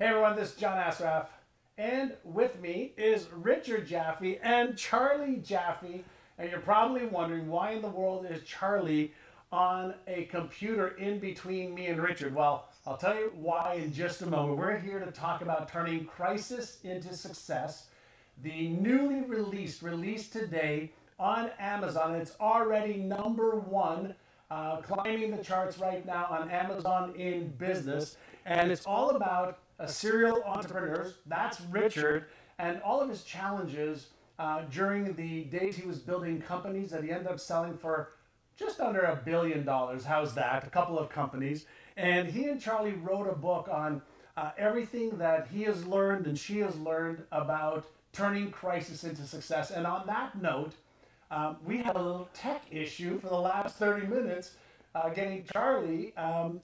Hey everyone, this is John Assaraf, and with me is Richard Jaffe and Charly Jaffe. And you're probably wondering, why in the world is Charly on a computer in between me and Richard? Well, I'll tell you why in just a moment. We're here to talk about turning crisis into success. The newly released today on Amazon. It's already #1, climbing the charts right now on Amazon in business. And it's all about a serial entrepreneur, that's Richard, and all of his challenges during the days he was building companies that he ended up selling for just under $1 billion. How's that? A couple of companies. And he and Charly wrote a book on everything that he has learned and she has learned about turning crisis into success. And on that note, we had a little tech issue for the last 30 minutes getting Charly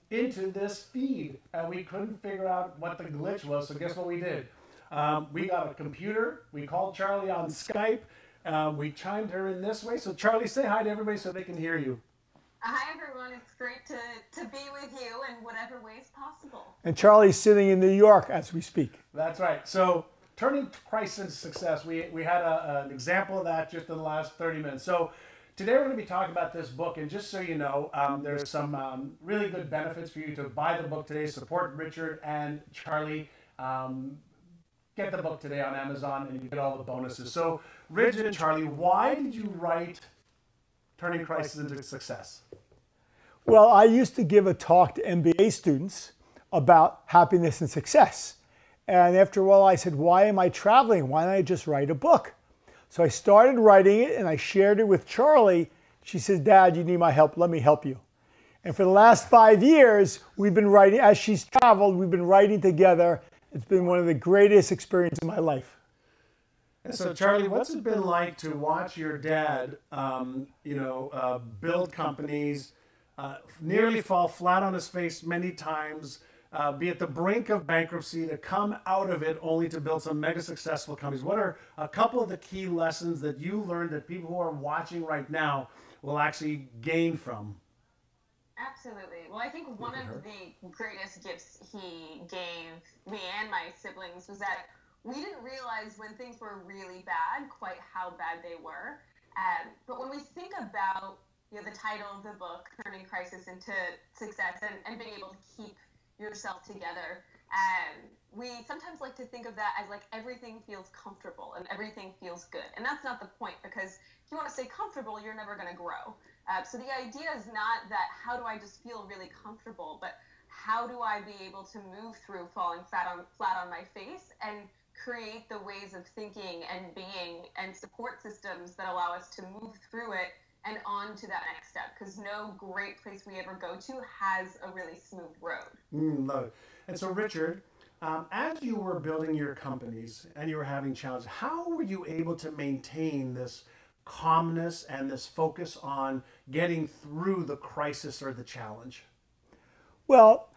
into this feed. We couldn't figure out what the glitch was, so guess what we did? We got a computer, we called Charly on Skype, we chimed her in this way. So Charly, say hi to everybody so they can hear you. Hi everyone, it's great to be with you in whatever way is possible. And Charly's sitting in New York as we speak. That's right. So turning crisis into success, we had an example of that just in the last 30 minutes. So today we're going to be talking about this book, and just so you know, there's some really good benefits for you to buy the book today. Support Richard and Charly. Get the book today on Amazon and you get all the bonuses. So Richard and Charly, why did you write Turning Crisis into Success? Well, I used to give a talk to MBA students about happiness and success. And after a while I said, why am I traveling? Why don't I just write a book? So I started writing it and I shared it with Charly. She says, Dad, you need my help. Let me help you. And for the last 5 years, we've been writing, as she's traveled, we've been writing together. It's been one of the greatest experiences in my life. And so Charly, what's it been like to watch your dad, build companies, nearly fall flat on his face many times, be at the brink of bankruptcy, to come out of it only to build some mega successful companies? What are a couple of the key lessons that you learned that people who are watching right now will actually gain from? Absolutely. Well, I think one of the greatest gifts he gave me and my siblings was that we didn't realize when things were really bad quite how bad they were. But when we think about the title of the book, Turning Crisis into Success, and being able to keep yourself together, we sometimes like to think of that as like everything feels comfortable and everything feels good. And that's not the point, because if you want to stay comfortable, you're never going to grow. So the idea is not that how do I just feel really comfortable, but how do I be able to move through falling flat on my face and create the ways of thinking and being and support systems that allow us to move through it and on to that next step, because no great place we ever go to has a really smooth road. Love it. And so Richard, as you were building your companies and you were having challenges, how were you able to maintain this calmness and this focus on getting through the crisis or the challenge? Well,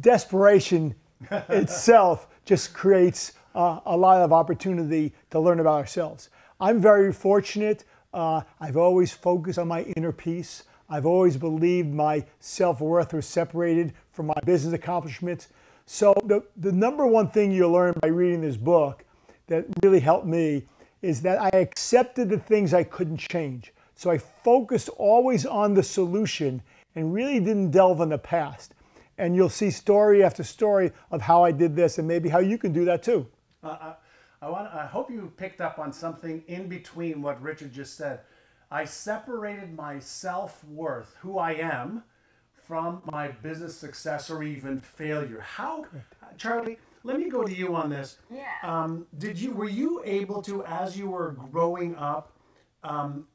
desperation itself just creates a lot of opportunity to learn about ourselves. I'm very fortunate. I've always focused on my inner peace. I've always believed my self-worth was separated from my business accomplishments. So the #1 thing you learn by reading this book that really helped me is that I accepted the things I couldn't change. So I focused always on the solution and really didn't delve in the past. And you'll see story after story of how I did this and maybe how you can do that too. I hope you picked up on something in between what Richard just said. I separated my self-worth, who I am, from my business success or even failure. How, Charly, let me go to you on this. Yeah. Were you able to, as you were growing up,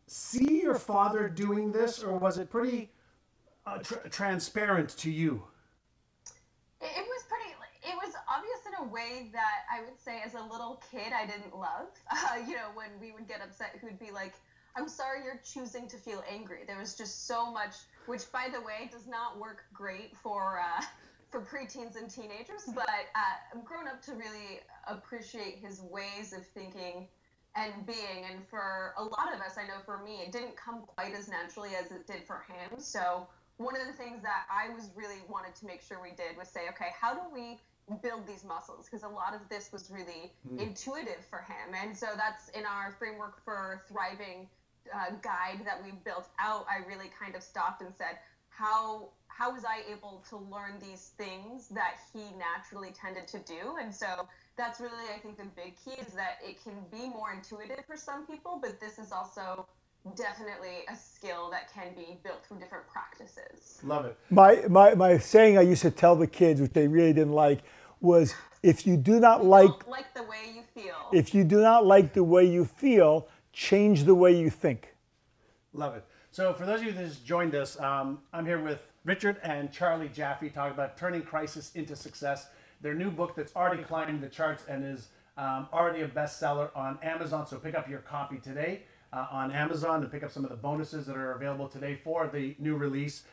see your father doing this, or was it pretty transparent to you? It was obvious in a way that I would say as a little kid I didn't love. When we would get upset, he would be like, I'm sorry you're choosing to feel angry. There was just so much, which by the way does not work great for preteens and teenagers, but I've grown up to really appreciate his ways of thinking and being. And for a lot of us, I know for me, it didn't come quite as naturally as it did for him. So one of the things that I was really wanted to make sure we did was say, okay, how do we build these muscles, because a lot of this was really intuitive for him. And so that's in our framework for thriving guide that we built out. I really kind of stopped and said, how was I able to learn these things that he naturally tended to do? And so that's really, I think, the big key, is that it can be more intuitive for some people, but this is also definitely a skill that can be built through different practices. Love it. My saying I used to tell the kids, which they really didn't like, was if you do not like the way you feel. If you do not like the way you feel, change the way you think. Love it. So for those of you that just joined us, I'm here with Richard and Charly Jaffe talking about turning crisis into success. Their new book that's already climbing the charts and is already a bestseller on Amazon. So pick up your copy today on Amazon and pick up some of the bonuses that are available today for the new release.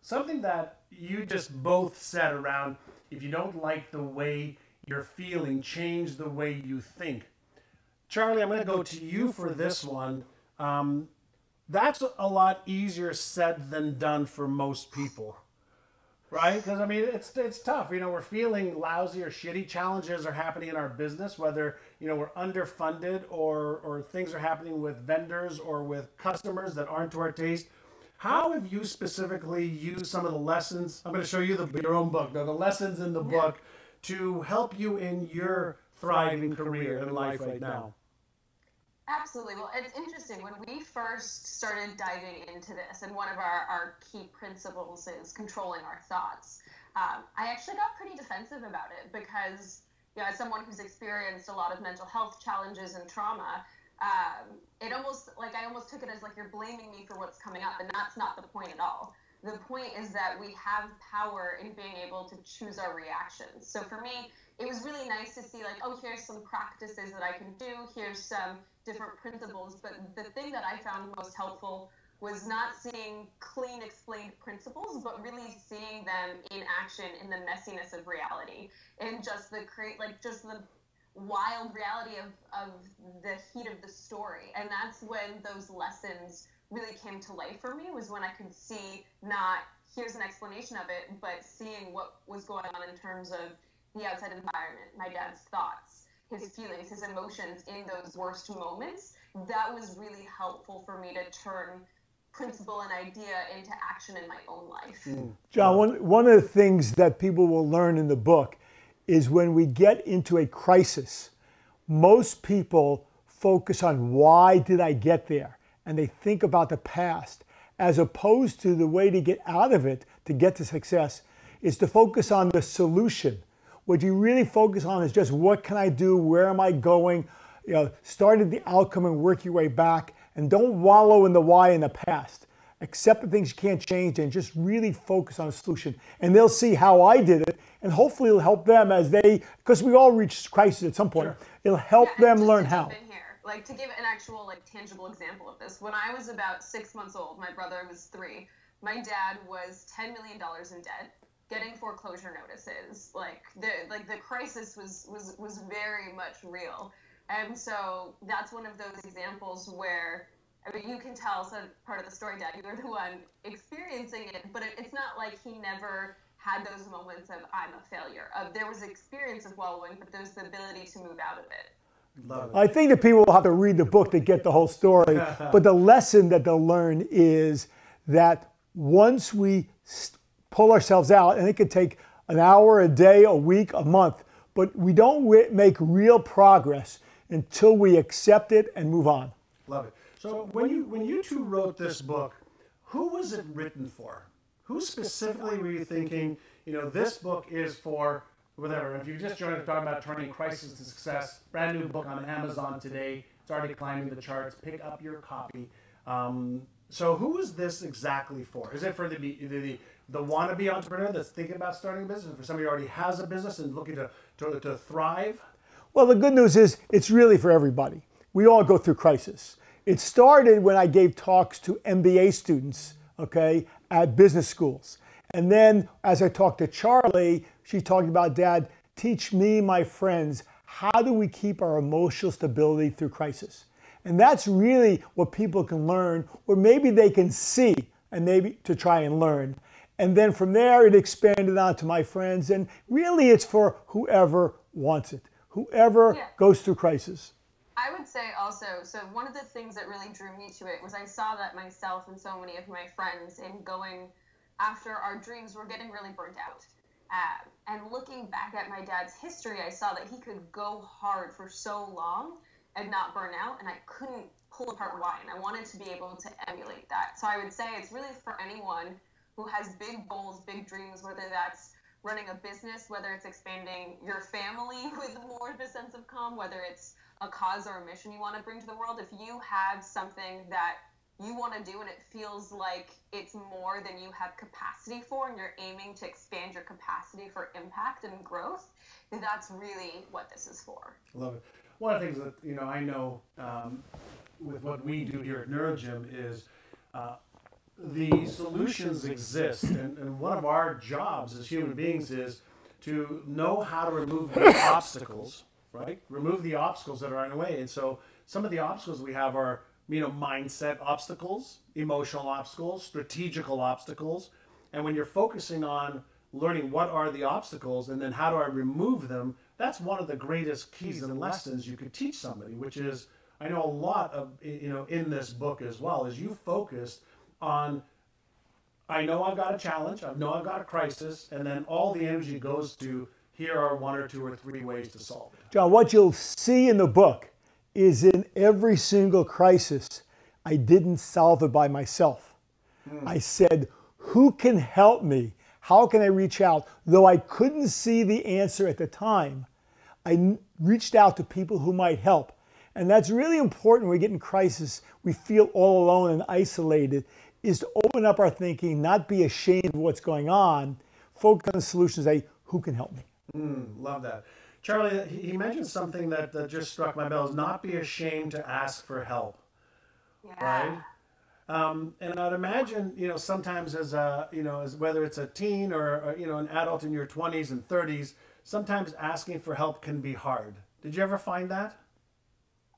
Something that you just both said around, if you don't like the way you're feeling, change the way you think. Charly, I'm going to go to you for this one. That's a lot easier said than done for most people, right? Because, I mean, it's tough. You know, we're feeling lousy or shitty. Challenges are happening in our business, whether, you know, we're underfunded or things are happening with vendors or with customers that aren't to our taste. How have you specifically used some of the lessons? I'm going to show you your own book, the lessons in the book to help you in your thriving career and life right now. Absolutely. Well, it's interesting. When we first started diving into this, and one of our key principles is controlling our thoughts, I actually got pretty defensive about it because, you know, as someone who's experienced a lot of mental health challenges and trauma, I almost took it as like, you're blaming me for what's coming up, and that's not the point at all. The point is that we have power in being able to choose our reactions. So for me, it was really nice to see, like, oh, here's some practices that I can do, here's some different principles. But the thing that I found most helpful was not seeing clean explained principles, but really seeing them in action in the messiness of reality, and just the wild reality of the heat of the story. And that's when those lessons really came to life for me, was when I could see, not here's an explanation of it, but seeing what was going on in terms of the outside environment, my dad's thoughts, his feelings, his emotions in those worst moments. That was really helpful for me to turn principle and idea into action in my own life. John, one of the things that people will learn in the book is when we get into a crisis, most people focus on why did I get there? And they think about the past, as opposed to the way to get out of it, to get to success, is to focus on the solution. What you really focus on is just, what can I do? Where am I going? You know, start at the outcome and work your way back. And don't wallow in the why in the past. Accept the things you can't change and just really focus on a solution. And they'll see how I did it, and hopefully it'll help them because we all reach crisis at some point. Sure. It'll help them learn how. Like, to give an actual, like, tangible example of this, when I was about 6 months old, my brother was 3, my dad was $10 million in debt, getting foreclosure notices. The crisis was very much real. And so that's one of those examples where, I mean, you can tell, so part of the story, Dad, you were the one experiencing it, but it's not like he never had those moments of, I'm a failure. There was experience of wallowing, but there's the ability to move out of it. I think that people will have to read the book to get the whole story. But the lesson that they'll learn is that once we pull ourselves out, and it could take an hour, a day, a week, a month, but we don't make real progress until we accept it and move on. Love it. So when you two wrote this book, who was it written for? Who specifically were you thinking, you know, this book is for whatever? If you just joined us talking about turning crisis to success, brand new book on Amazon today. It's already climbing the charts. Pick up your copy. So who is this exactly for? Is it for the wannabe entrepreneur that's thinking about starting a business, or for somebody who already has a business and looking to thrive? Well, the good news is it's really for everybody. We all go through crisis. It started when I gave talks to MBA students, okay, at business schools. And then as I talked to Charly, she talked about, Dad, teach me, my friends, how do we keep our emotional stability through crisis? And that's really what people can learn, or maybe they can see and maybe to try and learn. And then from there, it expanded on to my friends. And really, it's for whoever wants it, whoever goes through crisis. I would say also, so one of the things that really drew me to it was I saw that myself and so many of my friends in going after our dreams were getting really burnt out. And looking back at my dad's history, I saw that he could go hard for so long and not burn out, and I couldn't pull apart why, and I wanted to be able to emulate that. So I would say it's really for anyone who has big goals, big dreams, whether that's running a business, whether it's expanding your family with more of a sense of calm, whether it's a cause or a mission you want to bring to the world. If you have something that you want to do and it feels like it's more than you have capacity for, and you're aiming to expand your capacity for impact and growth, that's really what this is for. Love it. One of the things that I know with what we do here at NeuroGym is the solutions exist, and one of our jobs as human beings is to know how to remove the obstacles, right? Remove the obstacles that are in the way. And so some of the obstacles we have are, mindset obstacles, emotional obstacles, strategical obstacles. And when you're focusing on learning what are the obstacles and then how do I remove them, that's one of the greatest keys and lessons you could teach somebody, which is, I know a lot of, in this book as well, is you focused on, I know I've got a challenge, I know I've got a crisis, and then all the energy goes to, here are 1 or 2 or 3 ways to solve it. John, what you'll see in the book is in every single crisis, I didn't solve it by myself. I said, who can help me? How can I reach out? Though I couldn't see the answer at the time, I reached out to people who might help. And that's really important when we get in crisis, we feel all alone and isolated, is to open up our thinking, not be ashamed of what's going on, focus on the solutions, say, who can help me? Love that. Charlie, he mentioned something that just struck my bells, not be ashamed to ask for help, right? And I'd imagine, sometimes as whether it's a teen or, an adult in your 20s and 30s, sometimes asking for help can be hard. Did you ever find that?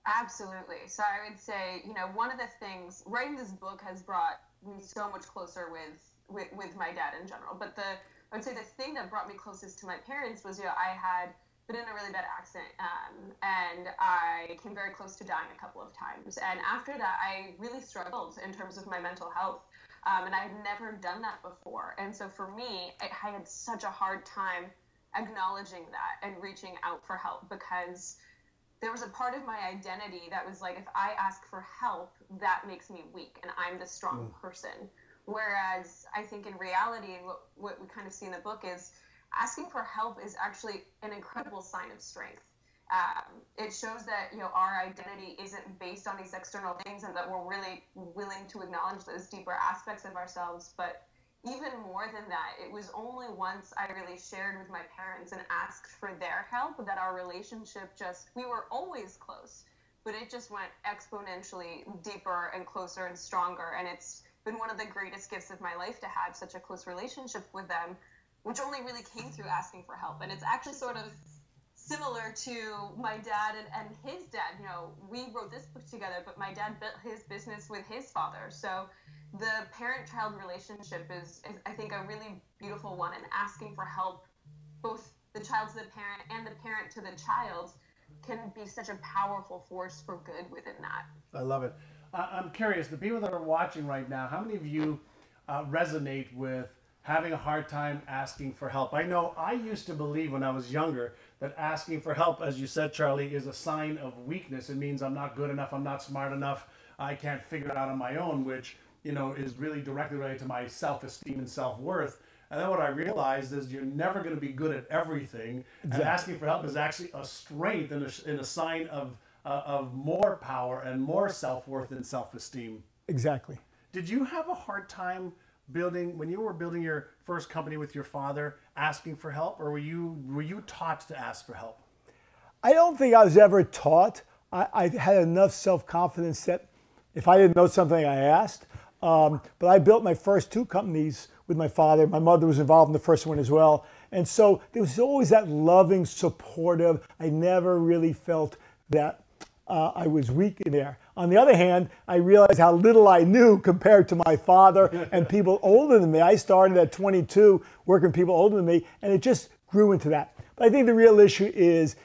Absolutely. So I would say, one of the things, writing this book has brought me so much closer with my dad in general. But I would say the thing that brought me closest to my parents was, I had been in a really bad accident, and I came very close to dying a couple of times. And after that, I really struggled in terms of my mental health, and I had never done that before. And so for me, I had such a hard time acknowledging that and reaching out for help, because there was a part of my identity that was like, if I ask for help, that makes me weak, and I'm the strong person. Whereas I think in reality, and what we kind of see in the book is, asking for help is actually an incredible sign of strength. It shows that our identity isn't based on these external things, and that we're really willing to acknowledge those deeper aspects of ourselves. But even more than that, it was only once I really shared with my parents and asked for their help that our relationship we were always close, but it just went exponentially deeper and closer and stronger. And it's been one of the greatest gifts of my life to have such a close relationship with them, which only really came through asking for help. And it's actually sort of similar to my dad and his dad. We wrote this book together, but my dad built his business with his father. So the parent-child relationship is, I think, a really beautiful one. And asking for help, both the child to the parent and the parent to the child, can be such a powerful force for good within that. I love it. I'm curious, the people that are watching right now, how many of you resonate with having a hard time asking for help? I know I used to believe when I was younger that asking for help, as you said, Charlie, is a sign of weakness. It means I'm not good enough, I'm not smart enough, I can't figure it out on my own, which is really directly related to my self-esteem and self-worth. And then what I realized is you're never going to be good at everything. Exactly. And asking for help is actually a strength and a sign of more power and more self-worth and self-esteem. Exactly. Did you have a hard time when you were building your first company with your father, asking for help, or were you taught to ask for help? I don't think I was ever taught. I had enough self-confidence that if I didn't know something, I asked. But I built my first 2 companies with my father. My mother was involved in the first one as well. And so there was always that loving, supportive. I never really felt that I was weak in there. On the other hand, I realized how little I knew compared to my father and people older than me. I started at 22 working with people older than me, and it just grew into that. But I think the real issue is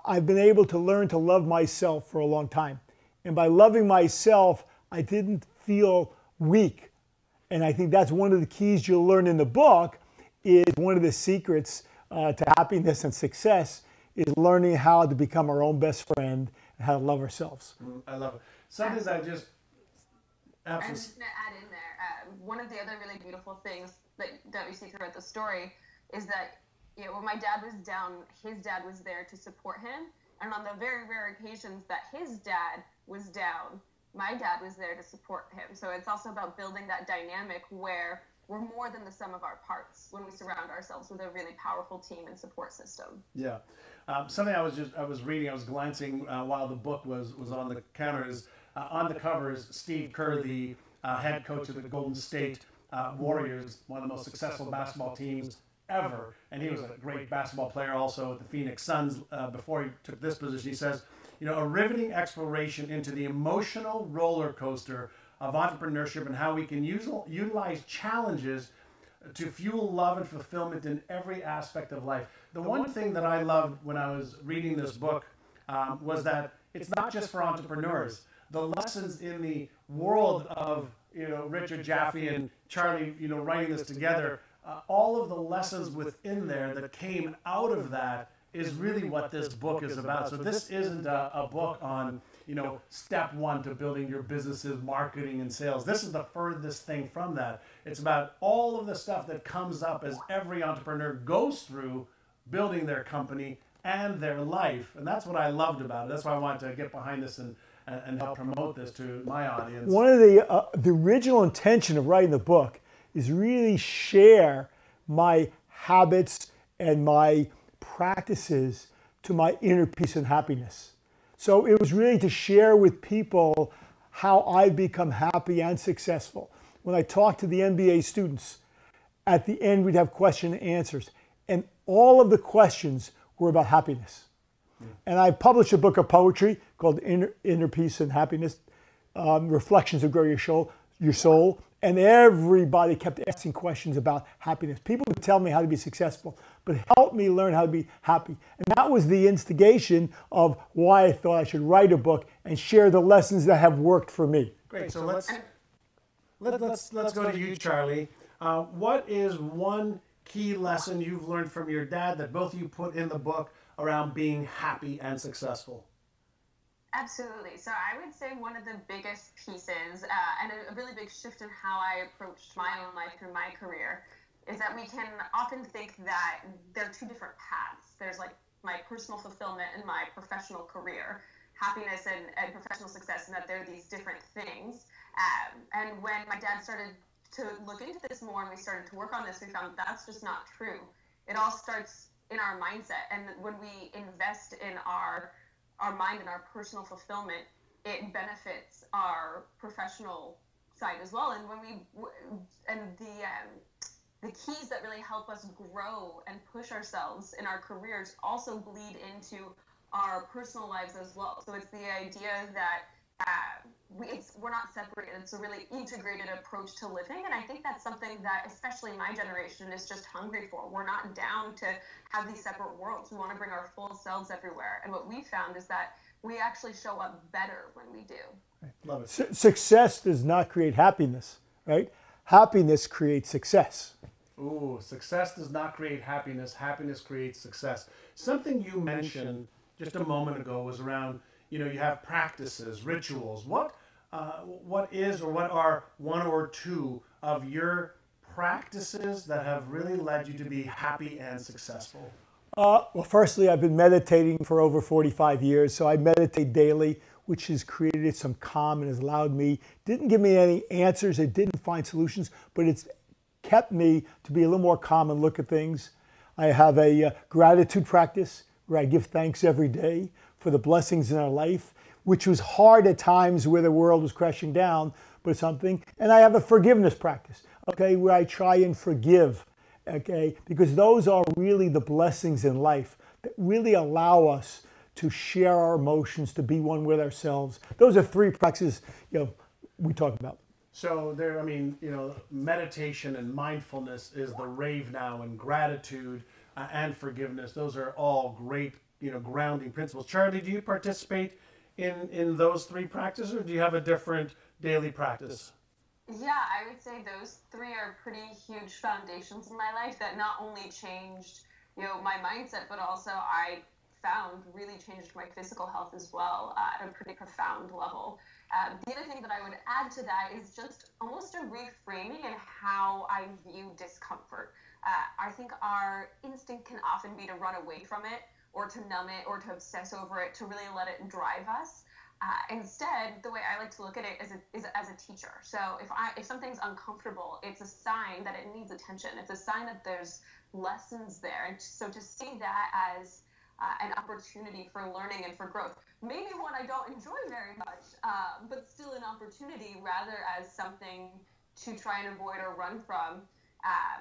I've been able to learn to love myself for a long time. And by loving myself, I didn't feel weak. And I think that's one of the keys you'll learn in the book, is one of the secrets to happiness and success is learning how to become our own best friend and how to love ourselves. I love it. Something that I just... I'm just going to add in there, one of the other really beautiful things that we see throughout the story is that, when my dad was down, his dad was there to support him. And on the very rare occasions that his dad was down, my dad was there to support him. So it's also about building that dynamic where we're more than the sum of our parts when we surround ourselves with a really powerful team and support system. Yeah. Something I was reading, I was glancing while the book was on the counter, is on the cover is Steve Kerr, the head coach of the Golden State Warriors, one of the most successful basketball teams ever. And he was a great basketball player also at the Phoenix Suns before he took this position. He says, a riveting exploration into the emotional roller coaster of entrepreneurship and how we can utilize challenges to fuel love and fulfillment in every aspect of life. The one thing that I loved when I was reading this book was that it's not just for entrepreneurs. The lessons in the world of Richard Jaffe and Charlie writing this together, all of the lessons within there that came out of that is really what this book is about. So this isn't a book on step one to building your business's marketing and sales. This is the furthest thing from that. It's about all of the stuff that comes up as every entrepreneur goes through building their company and their life. And that's what I loved about it. That's why I wanted to get behind this and help promote this to my audience. One of the original intention of writing the book is really share my habits and my practices to my inner peace and happiness. So it was really to share with people how I've become happy and successful. When I talk to the MBA students, at the end we'd have question and answers. And all of the questions were about happiness. And I published a book of poetry called Inner Peace and Happiness, Reflections that Grow Your Soul. And everybody kept asking questions about happiness. People would tell me how to be successful, but help me learn how to be happy. And that was the instigation of why I thought I should write a book and share the lessons that have worked for me. Great. So let's go to you, Charlie. What is one key lesson you've learned from your dad that both of you put in the book around being happy and successful? Absolutely. So I would say one of the biggest pieces and a really big shift in how I approached my own life through my career is that we can often think that there are two different paths. There's like my personal fulfillment and my professional career, happiness and professional success, and that they're these different things. And when my dad started to look into this more and we started to work on this, we found that's just not true. It all starts in our mindset. And when we invest in our mind and our personal fulfillment, it benefits our professional side as well. And when the keys that really help us grow and push ourselves in our careers also bleed into our personal lives as well. So it's the idea that we're not separated. It's a really integrated approach to living. And I think that's something that, especially my generation, is just hungry for. We're not down to have these separate worlds. We want to bring our full selves everywhere. And what we found is that we actually show up better when we do. Love it. Success does not create happiness, right? Happiness creates success. Ooh, success does not create happiness. Happiness creates success. Something you mentioned just a moment ago was around, you have practices, rituals. What is or what are one or two of your practices that have really led you to be happy and successful? Well, firstly, I've been meditating for over 45 years, so I meditate daily, which has created some calm and has allowed me, didn't give me any answers, it didn't find solutions, but it's kept me to be a little more calm and look at things. I have a gratitude practice where I give thanks every day for the blessings in our life, which was hard at times where the world was crashing down, but something. And I have a forgiveness practice, okay, where I try and forgive, okay, because those are really the blessings in life that really allow us to share our emotions, to be one with ourselves. Those are three practices, we talk about. So there, meditation and mindfulness is the rave now, and gratitude and forgiveness. Those are all great, grounding principles. Charlie, do you participate in those three practices, or do you have a different daily practice? Yeah, I would say those three are pretty huge foundations in my life that not only changed, my mindset, but also I found really changed my physical health as well at a pretty profound level. The other thing that I would add to that is just almost a reframing in how I view discomfort. I think our instinct can often be to run away from it, or to numb it, or to obsess over it, to really let it drive us. Instead, the way I like to look at it is as a teacher. So if something's uncomfortable, it's a sign that it needs attention. It's a sign that there's lessons there. And so to see that as an opportunity for learning and for growth, maybe one I don't enjoy very much, but still an opportunity rather as something to try and avoid or run from,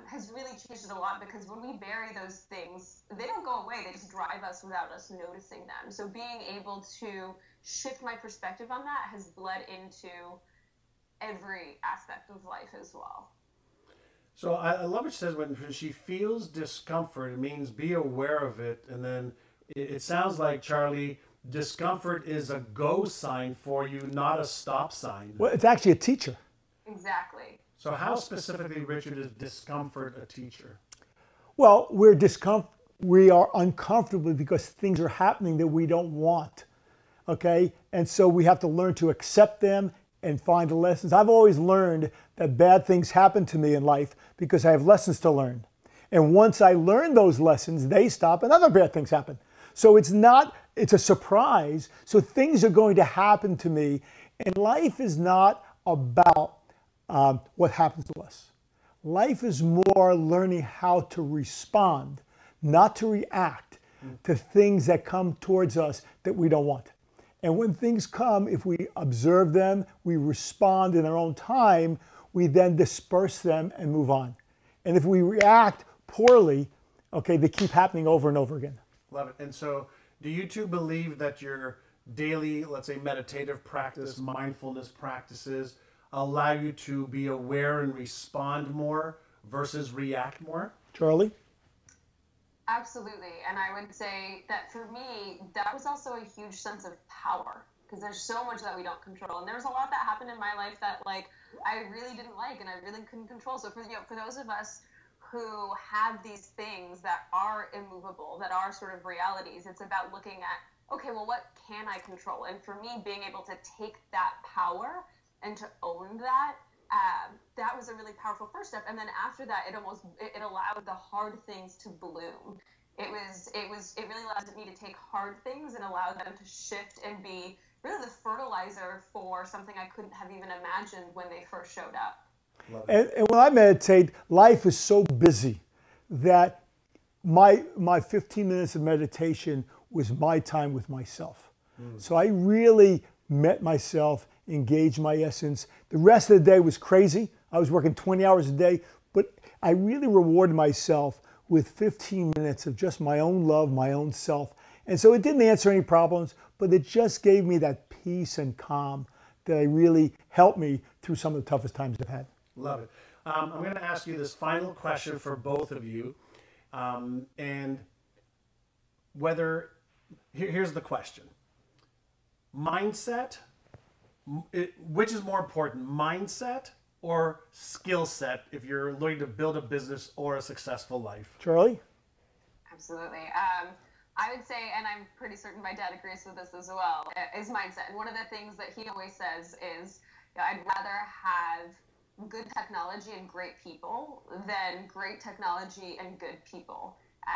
has really changed it a lot, because when we bury those things, they don't go away. They just drive us without us noticing them. So being able to shift my perspective on that has bled into every aspect of life as well. So I love what she says, when she feels discomfort, it means be aware of it. And then it sounds like, Charlie, discomfort is a go sign for you, not a stop sign. Well, it's actually a teacher. Exactly. So how specifically, Richard, is discomfort a teacher? Well, we are uncomfortable because things are happening that we don't want. Okay? And so we have to learn to accept them and find the lessons. I've always learned that bad things happen to me in life because I have lessons to learn. And once I learn those lessons, they stop and other bad things happen. So it's a surprise. So things are going to happen to me. And life is not about what happens to us. Life is more learning how to respond, not to react to things that come towards us that we don't want. And when things come, if we observe them, we respond in our own time, we then disperse them and move on. And if we react poorly, okay, they keep happening over and over again. Love it. And so do you two believe that your daily, let's say, meditative practice, mindfulness practices allow you to be aware and respond more versus react more? Charlie? Absolutely. And I would say that for me, that was also a huge sense of power, because there's so much that we don't control. And there was a lot that happened in my life that I really didn't like and I really couldn't control. So for those of us who have these things that are immovable, that are sort of realities, it's about looking at, okay, well, what can I control? And for me, being able to take that power and to own that, that was a really powerful first step. And then after that, it allowed the hard things to bloom. It really allowed me to take hard things and allow them to shift and be really the fertilizer for something I couldn't have even imagined when they first showed up. And when I meditate, life is so busy that my 15 minutes of meditation was my time with myself. So I really met myself, engaged my essence. The rest of the day was crazy. I was working 20 hours a day, but I really rewarded myself with 15 minutes of just my own love, my own self. And so it didn't answer any problems, but it just gave me that peace and calm that really helped me through some of the toughest times I've had. Love it. I'm going to ask you this final question for both of you. And here's the question. Mindset, which is more important, mindset or skill set if you're looking to build a business or a successful life? Charlie? Absolutely. I would say, and I'm pretty certain my dad agrees with this as well, is mindset. And one of the things that he always says is, I'd rather have good technology and great people than great technology and good people.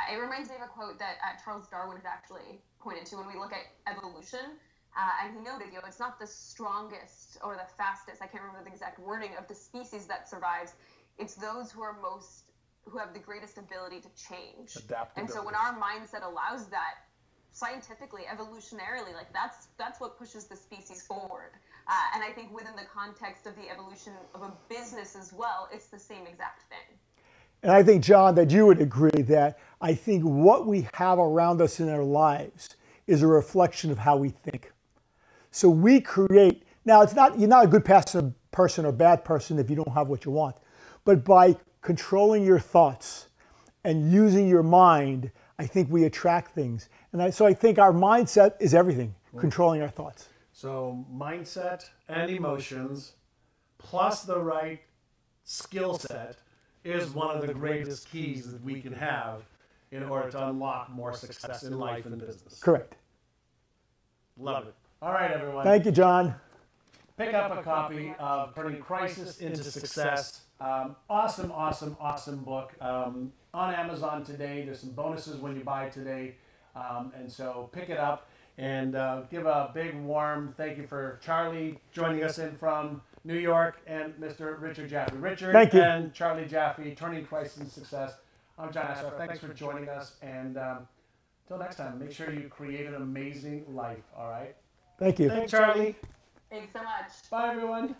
It reminds me of a quote that Charles Darwin had actually pointed to when we look at evolution. And he noted, it's not the strongest or the fastest, I can't remember the exact wording, of the species that survives. It's those who have the greatest ability to change. And so when our mindset allows that, scientifically, evolutionarily, that's what pushes the species forward. And I think within the context of the evolution of a business as well, it's the same exact thing. And I think, John, that you would agree that I think what we have around us in our lives is a reflection of how we think. So we create. Now, you're not a good person or bad person if you don't have what you want. But by controlling your thoughts and using your mind, I think we attract things. And so I think our mindset is everything, controlling our thoughts. So mindset and emotions plus the right skill set is one of the greatest keys that we can have in order to unlock more success in life and business. Correct. Love it. All right, everyone. Thank you, John. Pick up a copy of Turning Crisis into Success. Awesome, awesome, awesome book. On Amazon today. There's some bonuses when you buy today. And so pick it up and give a big warm thank you for Charlie joining us in from New York and Mr. Richard Jaffe. Richard Thank you. and Charly Jaffe, Turning Crisis into Success. I'm John Assaraf. Thanks for joining us. And until next time, make sure you create an amazing life. All right? Thank you. Thanks, Charlie. Thanks so much. Bye, everyone.